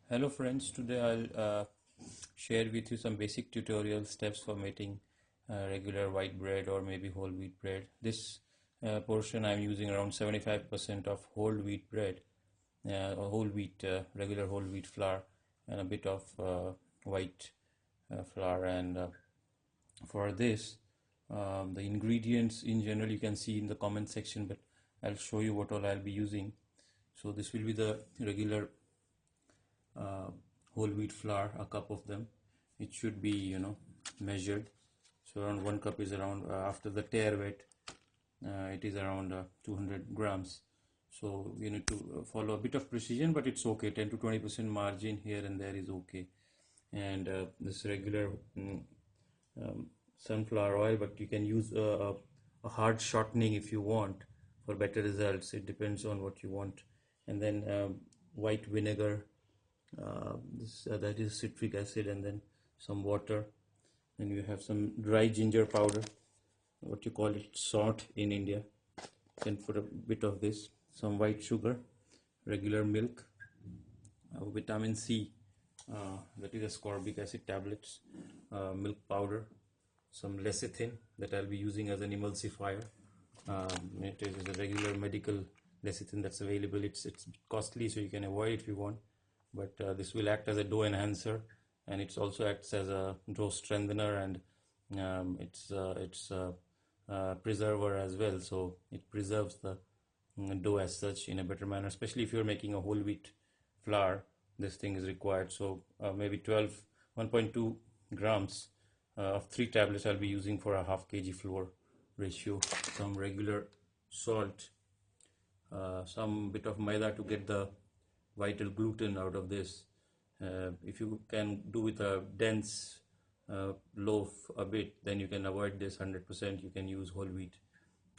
Hello friends, today I'll share with you some basic tutorial steps for making regular white bread or maybe whole wheat bread. This portion I'm using around 75% of whole wheat bread, or whole wheat, regular whole wheat flour, and a bit of white flour. And for this, the ingredients in general you can see in the comment section, but I'll show you what all I'll be using. So this will be the regular uh, whole wheat flour, a cup of them. It should be measured. So around 1 cup is around, after the tare wet, it is around 200 grams. So you need to follow a bit of precision, but it's okay. 10 to 20% margin here and there is okay. And this regular sunflower oil, but you can use a hard shortening if you want for better results. It depends on what you want. And then white vinegar, that is citric acid, and then some water. And you have some dry ginger powder, what you call it, salt in India. You can put a bit of this, some white sugar, regular milk, vitamin C, that is ascorbic acid tablets, milk powder, some lecithin that I'll be using as an emulsifier. It is a regular medical lecithin that's available. It's costly, so you can avoid it if you want, but this will act as a dough enhancer, and it also acts as a dough strengthener, and it's preserver as well, so it preserves the dough as such in a better manner. Especially if you're making a whole wheat flour, this thing is required. So maybe 1.2 grams of 3 tablets I'll be using for a half kg flour ratio. Some regular salt, some bit of maida to get the vital gluten out of this. If you can do with a dense loaf a bit, then you can avoid this 100%. You can use whole wheat.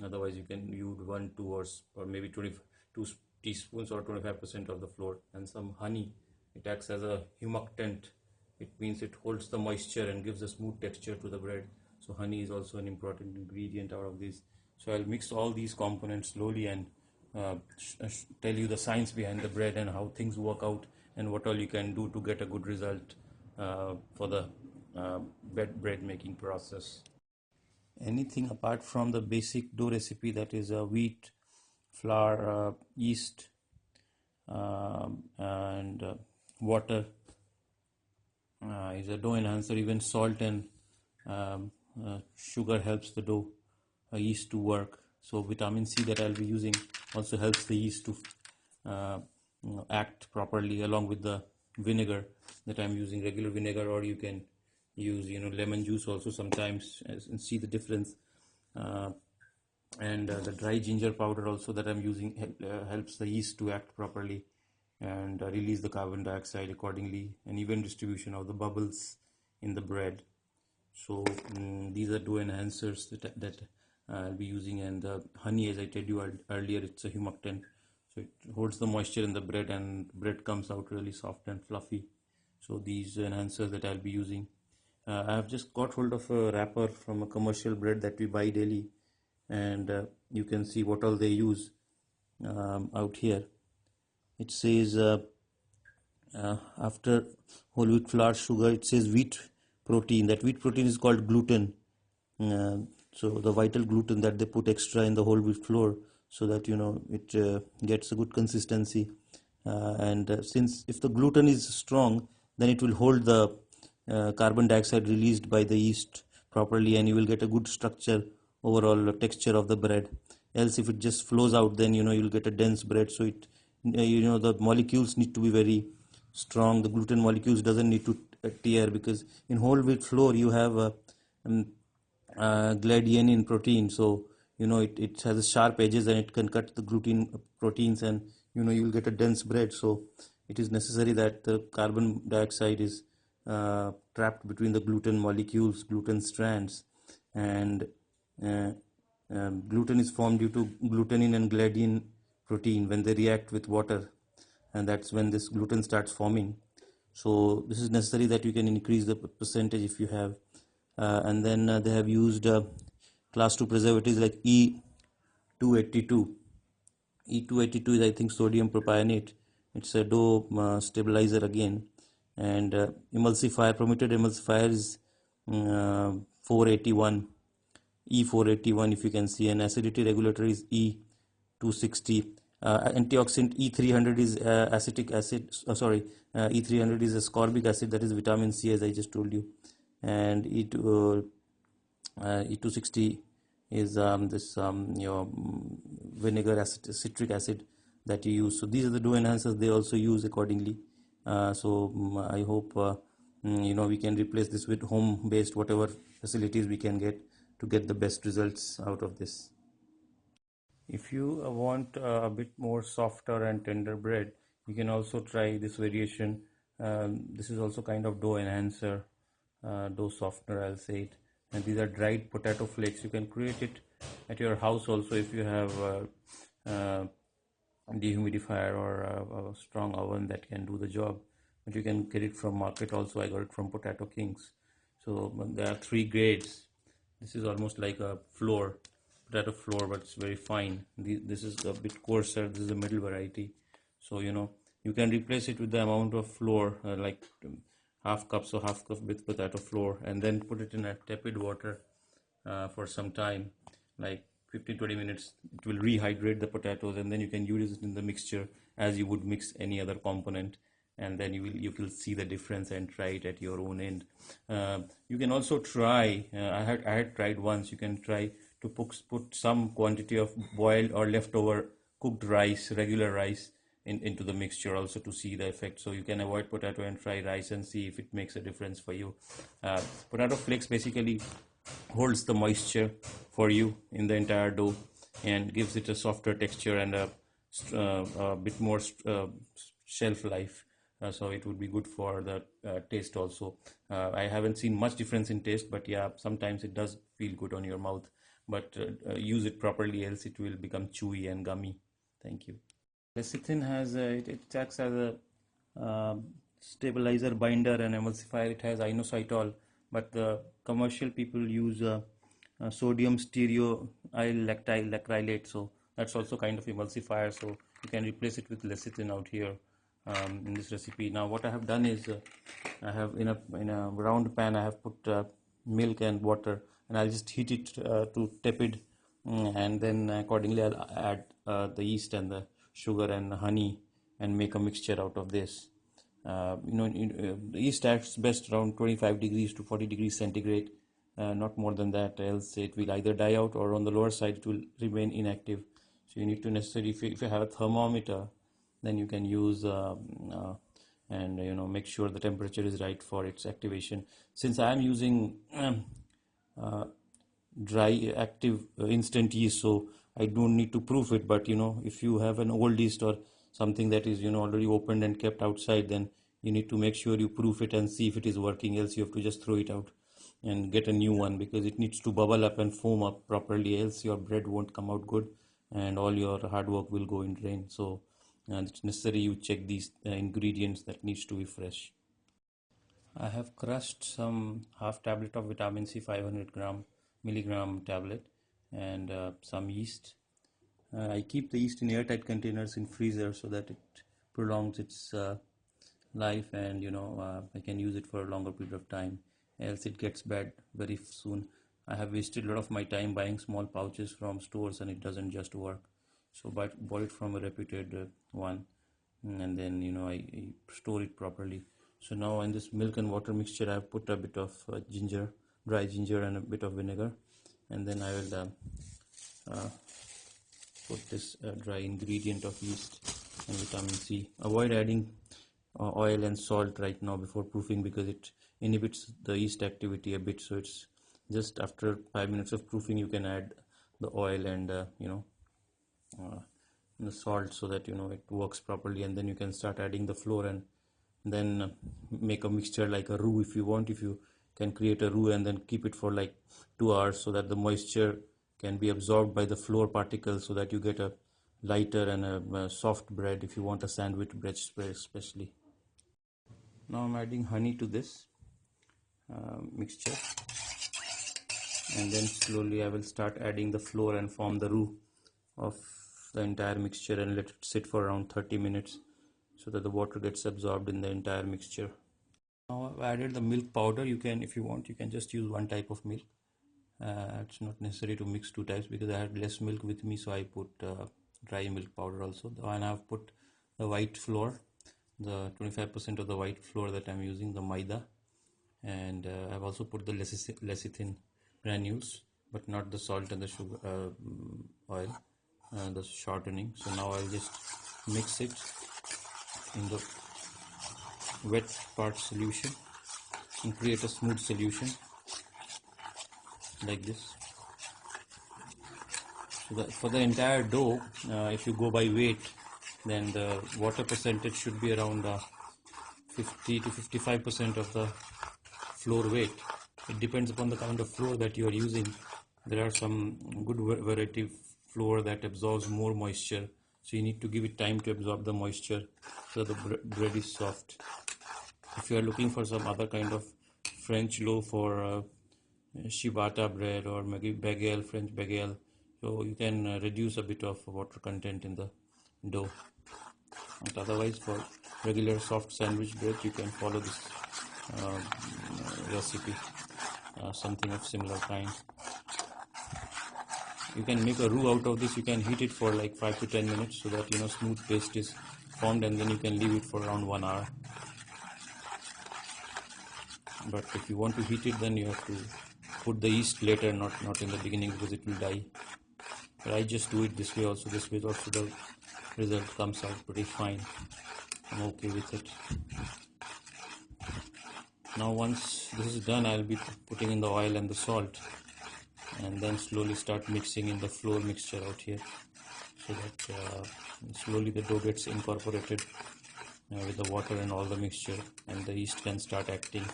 Otherwise you can use 1, 2 or maybe 22 teaspoons or 25% of the flour. And some honey. It acts as a humectant. It means it holds the moisture and gives a smooth texture to the bread. So honey is also an important ingredient out of this. So I'll mix all these components slowly and tell you the science behind the bread and how things work out and what all you can do to get a good result for the bread making process. Anything apart from the basic dough recipe, that is wheat, flour, yeast, and water, is a dough enhancer. Even salt and sugar helps the dough yeast to work. So vitamin C that I'll be using also helps the yeast to act properly, along with the vinegar that I'm using, regular vinegar, or you can use lemon juice also sometimes, and see the difference. And the dry ginger powder also that I'm using helps the yeast to act properly and release the carbon dioxide accordingly, and even distribution of the bubbles in the bread. So these are dough enhancers that I'll be using. And the honey, as I told you earlier, it's a humectant, so it holds the moisture in the bread, and bread comes out really soft and fluffy. So these enhancers that I'll be using. I have just got hold of a wrapper from a commercial bread that we buy daily, and you can see what all they use out here. It says after whole wheat flour, sugar, it says wheat protein. That wheat protein is called gluten. So the vital gluten that they put extra in the whole wheat flour, so that it gets a good consistency. And since if the gluten is strong, then it will hold the carbon dioxide released by the yeast properly, and you will get a good structure, overall texture of the bread. Else if it just flows out, then you'll get a dense bread. So it the molecules need to be very strong. The gluten molecules doesn't need to tear, because in whole wheat flour you have gliadin protein, so it has sharp edges and it can cut the gluten proteins, and you'll get a dense bread. So it is necessary that the carbon dioxide is trapped between the gluten molecules, gluten strands, and gluten is formed due to glutenin and gliadin protein when they react with water, and that's when this gluten starts forming. So this is necessary that you can increase the percentage if you have. And then they have used class 2 preservatives like E282. E282 is, I think, sodium propionate, it's a dough stabilizer again. And emulsifier, permitted emulsifier is 481, E481 if you can see, and acidity regulator is E260. Antioxidant E300 is acetic acid, E300 is ascorbic acid, that is vitamin C, as I just told you. And E260 is this your vinegar acid, citric acid that you use. So these are the dough enhancers they also use accordingly. I hope we can replace this with home based whatever facilities we can get to get the best results out of this. If you want a bit more softer and tender bread, you can also try this variation. This is also kind of dough enhancer, dough softener, I'll say it. And these are dried potato flakes. You can create it at your house also if you have a dehumidifier or a strong oven that can do the job. But you can get it from market also. I got it from Potato Kings. So there are 3 grades. This is almost like a flour, potato flour, but it's very fine. This is a bit coarser. This is a middle variety. So you can replace it with the amount of flour, like half cup with potato flour, and then put it in a tepid water for some time, like 15-20 minutes. It will rehydrate the potatoes, and then you can use it in the mixture as you would mix any other component, and then you will see the difference and try it at your own end. You can also try, I had tried once, you can try to put some quantity of boiled or leftover cooked rice, regular rice, into the mixture also to see the effect. So you can avoid potato and try rice and see if it makes a difference for you. Potato flakes basically holds the moisture for you in the entire dough and gives it a softer texture and a bit more shelf life. So it would be good for the taste also. I haven't seen much difference in taste, but yeah, sometimes it does feel good on your mouth. But use it properly, else it will become chewy and gummy. Thank you. Lecithin has it acts as a stabilizer, binder, and emulsifier. It has inositol, but the commercial people use sodium stearoyl lacrylate. So that's also kind of emulsifier. So you can replace it with lecithin out here in this recipe. Now what I have done is I have in a round pan I have put milk and water, and I'll just heat it to tepid, and then accordingly I'll add the yeast and the sugar and honey and make a mixture out of this. The yeast acts best around 25 degrees to 40 degrees centigrade, not more than that, else it will either die out or on the lower side it will remain inactive. So you need to necessarily, if you have a thermometer, then you can use and make sure the temperature is right for its activation. Since I am using dry active instant yeast, so I don't need to proof it. But if you have an old yeast or something that is already opened and kept outside, then you need to make sure you proof it and see if it is working, else you have to just throw it out and get a new one, because it needs to bubble up and foam up properly, else your bread won't come out good and all your hard work will go in drain. So it's necessary you check these ingredients that needs to be fresh. I have crushed some half tablet of vitamin C 500 milligram tablet and some yeast. I keep the yeast in airtight containers in freezer so that it prolongs its life, and I can use it for a longer period of time, else it gets bad very soon. I have wasted a lot of my time buying small pouches from stores and it doesn't just work. So bought it from a reputed one, and then I store it properly. So now in this milk and water mixture I have put a bit of dry ginger and a bit of vinegar, and then I will put this dry ingredient of yeast and vitamin C. Avoid adding oil and salt right now before proofing, because it inhibits the yeast activity a bit. So it's just after 5 minutes of proofing you can add the oil and the salt, so that it works properly, and then you can start adding the flour and then make a mixture like a roux if you want. If you can create a roux and then keep it for like 2 hours so that the moisture can be absorbed by the flour particles, so that you get a lighter and a soft bread if you want a sandwich bread especially. Now I'm adding honey to this mixture, and then slowly I will start adding the flour and form the roux of the entire mixture and let it sit for around 30 minutes. so that the water gets absorbed in the entire mixture. Now I've added the milk powder. You can, if you want, you can just use one type of milk. It's not necessary to mix two types because I had less milk with me, so I put dry milk powder also. And I've put the white flour, the 25% of the white flour that I'm using, the Maida, and I've also put the lecithin granules, but not the salt and the sugar oil, the shortening. So now I'll just mix it in the wet part solution and create a smooth solution like this. So for the entire dough, if you go by weight, then the water percentage should be around 50 to 55% of the flour weight. It depends upon the kind of flour that you are using. There are some good variety flour that absorbs more moisture, so you need to give it time to absorb the moisture so the bread is soft. If you are looking for some other kind of French loaf or ciabatta bread or maybe bagel, French bagel, so you can reduce a bit of water content in the dough. But otherwise, for regular soft sandwich bread, you can follow this recipe, something of similar kind. You can make a roux out of this. You can heat it for like 5 to 10 minutes so that smooth paste is formed, and then you can leave it for around 1 hour. But if you want to heat it, then you have to put the yeast later, not in the beginning, because it will die. But I just do it this way also. This way also the result comes out pretty fine. I'm okay with it. Now once this is done, I'll be putting in the oil and the salt, and then slowly start mixing in the flour mixture out here, so that slowly the dough gets incorporated with the water and all the mixture, and the yeast can start acting.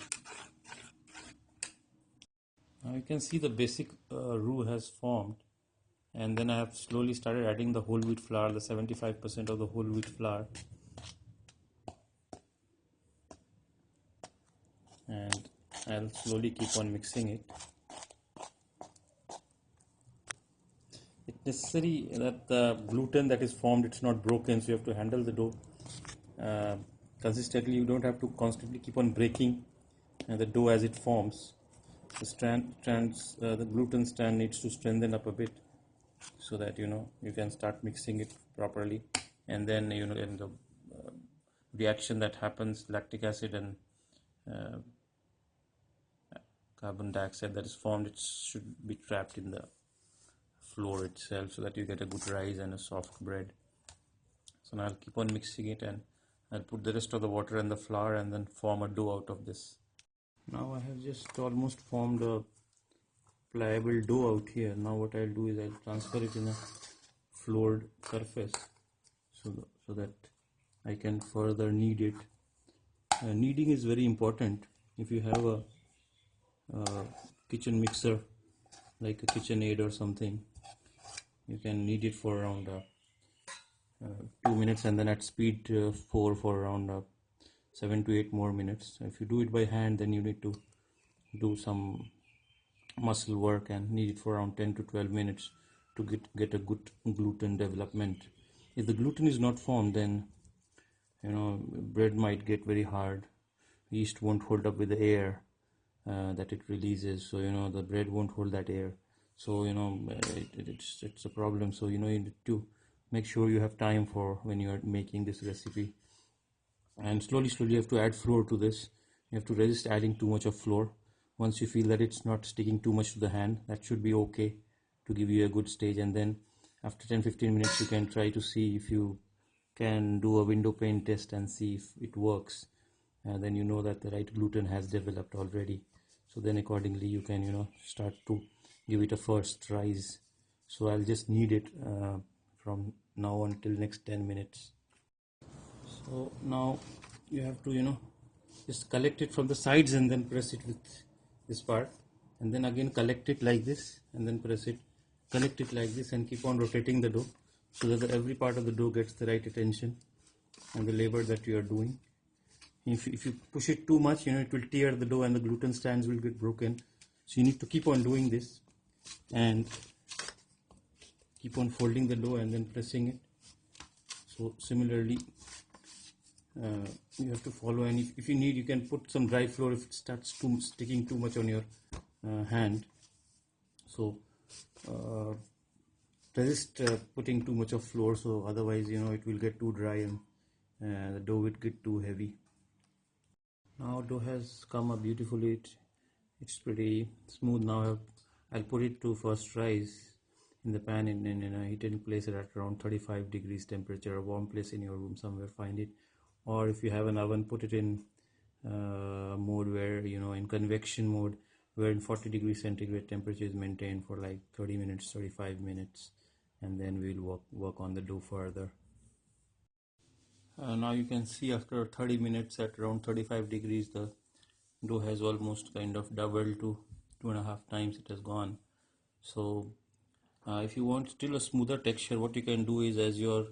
Now you can see the basic roux has formed, and then I have slowly started adding the whole wheat flour, the 75% of the whole wheat flour, and I'll slowly keep on mixing it. It's necessary that the gluten that is formed, it's not broken, so you have to handle the dough consistently. You don't have to constantly keep on breaking the dough as it forms. The gluten strand needs to strengthen up a bit, so that you can start mixing it properly, and then in the reaction that happens, lactic acid and carbon dioxide that is formed, it should be trapped in the flour itself, so that you get a good rise and a soft bread. So now I'll keep on mixing it, and I'll put the rest of the water and the flour, and then form a dough out of this. Now I have just almost formed a pliable dough out here. Now what I'll do is I'll transfer it in a floored surface, so that I can further knead it. Kneading is very important. If you have a kitchen mixer like a KitchenAid or something, you can knead it for around 2 minutes, and then at speed 4 for around 7 to 8 more minutes. If you do it by hand, then you need to do some muscle work and knead it for around 10 to 12 minutes to get a good gluten development. If the gluten is not formed, then bread might get very hard. Yeast won't hold up with the air that it releases, so the bread won't hold that air, so it's a problem. So you need to make sure you have time for when you are making this recipe, and slowly you have to add flour to this. You have to resist adding too much of flour. Once you feel that it's not sticking too much to the hand, that should be okay to give you a good stage, and then after 10-15 minutes you can try to see if you can do a window pane test and see if it works, and then you know that the right gluten has developed already. So then accordingly you can start to give it a first rise. So I'll just knead it from now until next 10 minutes. So now you have to just collect it from the sides and then press it with this part, and then again collect it like this and then press it, collect it like this, and keep on rotating the dough so that every part of the dough gets the right attention and the labor that you are doing. If you push it too much, it will tear the dough and the gluten strands will get broken. So you need to keep on doing this and keep on folding the dough and then pressing it. So similarly you have to follow, and if you need, you can put some dry flour if it starts sticking too much on your hand. So uh, resist putting too much of flour, so otherwise it will get too dry and the dough will get too heavy. Now dough has come up beautifully. It's pretty smooth now. I'll put it to first rise in the pan in a heated place at around 35 degrees temperature, a warm place in your room somewhere, find it. Or if you have an oven, put it in mode where, in convection mode, where in 40 degrees centigrade temperature is maintained for like 30 minutes, 35 minutes, and then we'll work on the dough further. Now you can see after 30 minutes at around 35 degrees, the dough has almost kind of doubled to 2.5 times it has gone. So if you want still a smoother texture, what you can do is, as your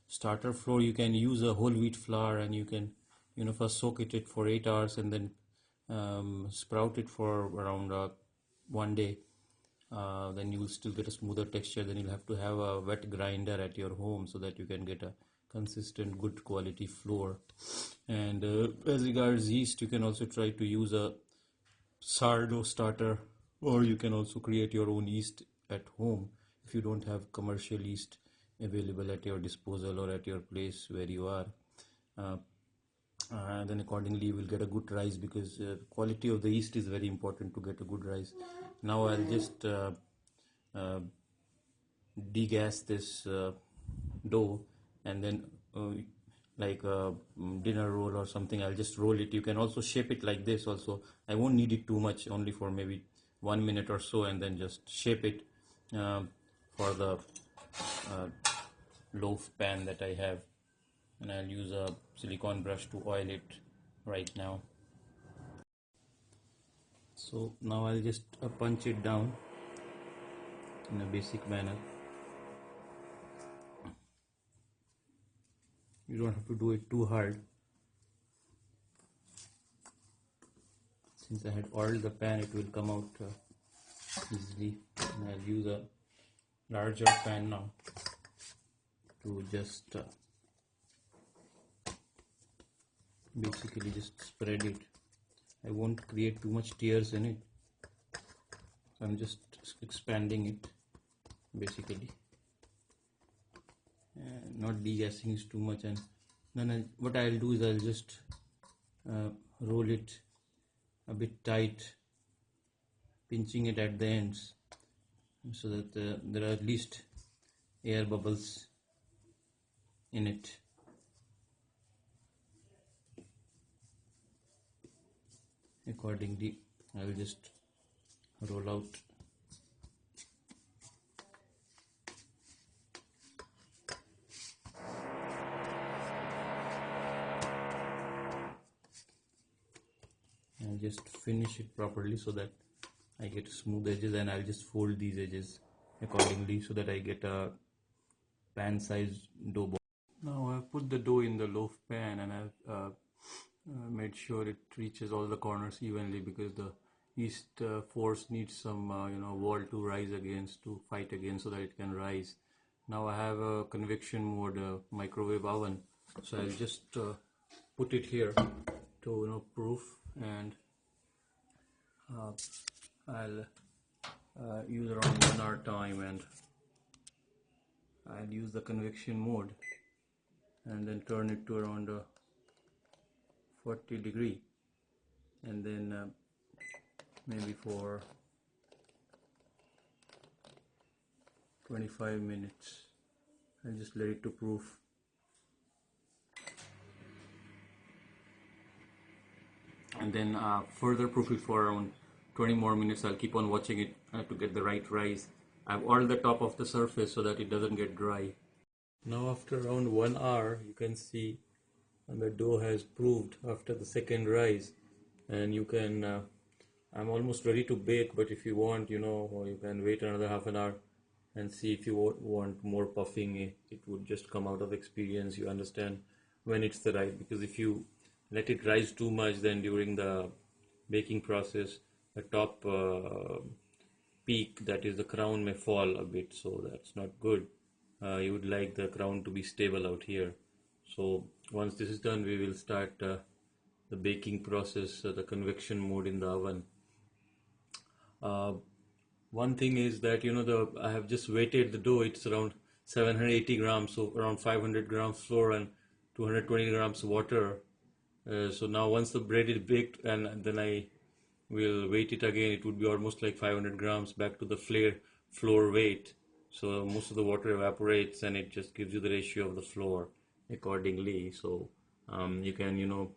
starter flour, you can use a whole wheat flour, and you can first soak it for 8 hours and then sprout it for around 1 day. Then you will still get a smoother texture. Then you'll have to have a wet grinder at your home so that you can get a consistent good quality flour. And as regards yeast, you can also try to use a sourdough starter, or you can also create your own yeast at home if you don't have commercial yeast available at your disposal or at your place where you are. Then accordingly you will get a good rise, because quality of the yeast is very important to get a good rise. Now I'll just degas this dough, and then like a dinner roll or something, I'll just roll it. You can also shape it like this also. I won't need it too much, only for maybe 1 minute or so, and then just shape it for the loaf pan that I have. And I'll use a silicone brush to oil it right now. So now I'll just punch it down in a basic manner. You don't have to do it too hard. Since I had oiled the pan, it will come out easily. And I'll use a larger pan now to just basically just spread it. I won't create too much tears in it, so I'm just expanding it basically, not degassing it too much. And then what I'll do is I'll just roll it a bit tight, pinching it at the ends so that there are at least air bubbles in it. Accordingly, I'll just roll out. I'll just finish it properly so that I get smooth edges, and I'll just fold these edges accordingly so that I get a pan-sized dough ball. Now I've put the dough in the loaf pan, and I've made sure it reaches all the corners evenly, because the yeast force needs some wall to rise against, to fight against, so that it can rise. Now I have a convection mode microwave oven, so I'll just put it here to proof, and I'll use around 1 hour time, and I'll use the convection mode and then turn it to around 40 degree, and then maybe for 25 minutes I'll just let it to proof. And then further proof it for around 20 more minutes. I'll keep on watching it to get the right rise. I've oiled the top of the surface so that it doesn't get dry. Now after around 1 hour, you can see the dough has proofed after the second rise, and you can I'm almost ready to bake, but if you want, you can wait another half an hour and see. If you want more puffing, it would just come out of experience. You understand when it's the right, because if you let it rise too much, then during the baking process, the top peak, that is the crown, may fall a bit, so that's not good. You would like the crown to be stable out here. So once this is done, we will start the baking process, the convection mode in the oven. Uh, One thing is that I have just weighted the dough. It's around 780 grams, so around 500 grams flour and 220 grams water. So now once the bread is baked, and then I will weight it again, it would be almost like 500 grams back to the flour weight. So most of the water evaporates and it just gives you the ratio of the flour accordingly. So you can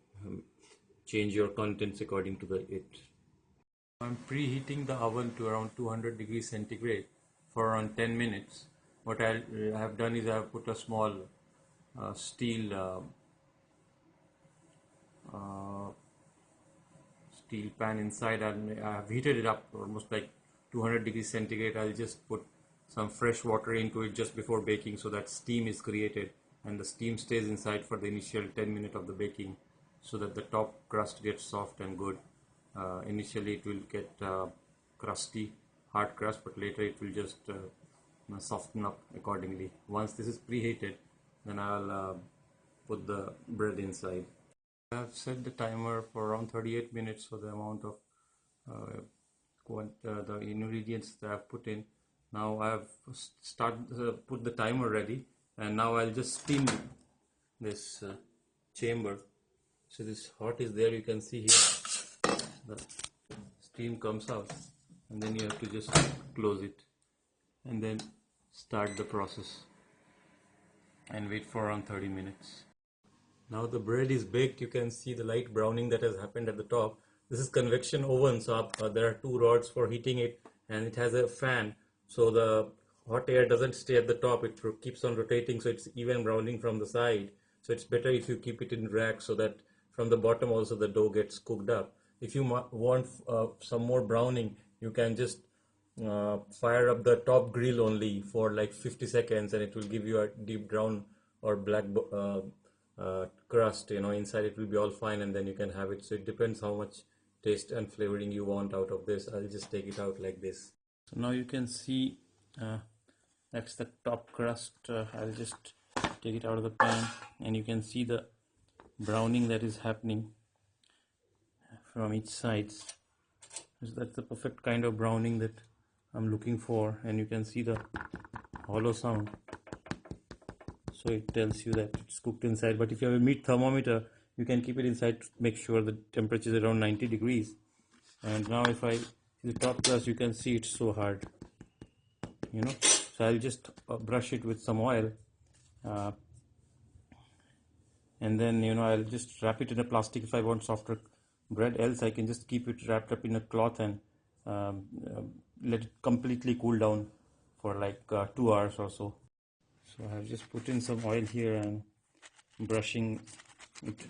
change your contents according to it. I'm preheating the oven to around 200 degrees centigrade for around 10 minutes. What I have done is I have put a small steel pan inside, and I have heated it up almost like 200 degrees centigrade. I'll just put some fresh water into it just before baking so that steam is created and the steam stays inside for the initial 10 minutes of the baking so that the top crust gets soft and good. Initially it will get crusty, hard crust, but later it will just soften up accordingly. Once this is preheated, then I'll put the bread inside. I have set the timer for around 38 minutes for the amount of the ingredients that I've put in. Now I have put the timer ready, and now I'll just steam this chamber. So this hot is there, you can see here the steam comes out, and then you have to just close it and then start the process and wait for around 30 minutes. Now the bread is baked. You can see the light browning that has happened at the top. This is convection oven, so there are two rods for heating it, and it has a fan, so the hot air doesn't stay at the top. It keeps on rotating, so it's even browning from the side. So it's better if you keep it in rack so that from the bottom also the dough gets cooked up. If you want some more browning, you can just fire up the top grill only for like 50 seconds, and it will give you a deep brown or black crust. Inside it will be all fine, and then you can have it. So it depends how much taste and flavoring you want out of this. I'll just take it out like this. So now you can see that's the top crust. I'll just take it out of the pan, and you can see the browning that is happening from each sides. So that's the perfect kind of browning that I'm looking for, and you can see the hollow sound. So it tells you that it's cooked inside. But if you have a meat thermometer, you can keep it inside to make sure the temperature is around 90 degrees. And now if I see the top crust, you can see it's so hard. So I'll just brush it with some oil, and then I'll just wrap it in a plastic if I want softer bread. Else I can just keep it wrapped up in a cloth and let it completely cool down for like 2 hours or so. So I've just put in some oil here and brushing it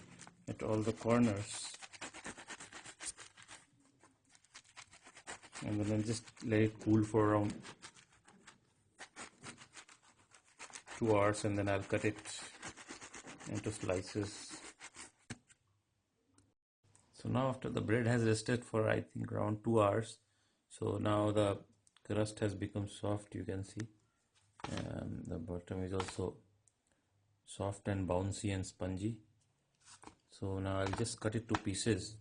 at all the corners, and then I'll just let it cool for around 2 hours, and then I'll cut it into slices. So now after the bread has rested for I think around 2 hours, so now the crust has become soft, you can see. The bottom is also soft and bouncy and spongy. So now I'll just cut it to pieces.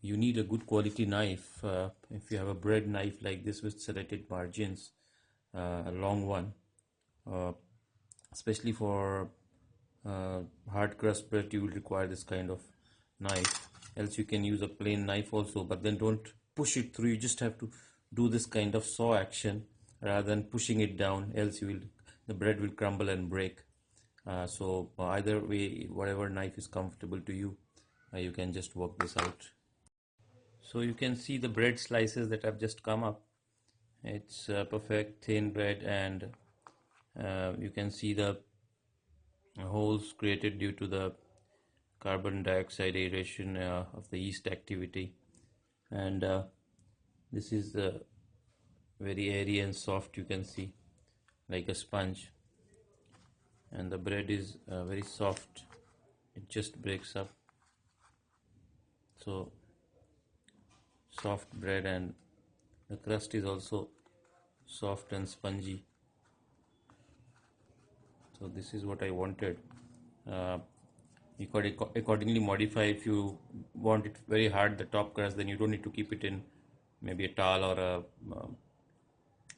You need a good quality knife. If you have a bread knife like this with serrated margins, a long one, especially for hard crust bread, you will require this kind of knife. Else you can use a plain knife also, but then don't push it through. You just have to do this kind of saw action rather than pushing it down, else the bread will crumble and break. So either way, whatever knife is comfortable to you, you can just work this out. So you can see the bread slices that have just come up. It's perfect thin bread, and you can see the holes created due to the carbon dioxide aeration of the yeast activity, and this is very airy and soft, you can see, like a sponge, and the bread is very soft, it just breaks up. So soft bread, and the crust is also soft and spongy. So this is what I wanted. You could accordingly modify. If you want it very hard, the top crust, then you don't need to keep it in maybe a towel or a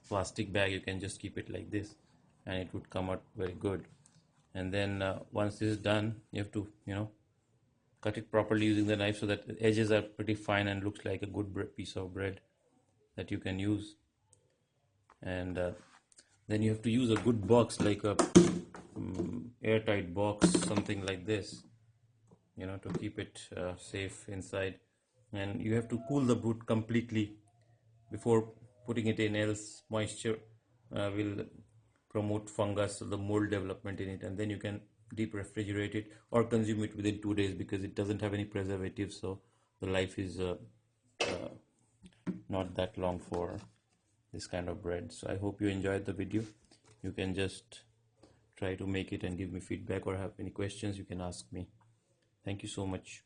plastic bag. You can just keep it like this and it would come out very good. And then once this is done, you have to cut it properly using the knife so that the edges are pretty fine and looks like a good piece of bread that you can use. And then you have to use a good box, like a airtight box, something like this, to keep it safe inside. And you have to cool the brood completely before putting it in, else moisture will promote fungus or the mold development in it, and then you can deep refrigerate it or consume it within 2 days, because it doesn't have any preservatives, so the life is not that long for this kind of bread. So I hope you enjoyed the video. You can just try to make it and give me feedback, or have any questions you can ask me. Thank you so much.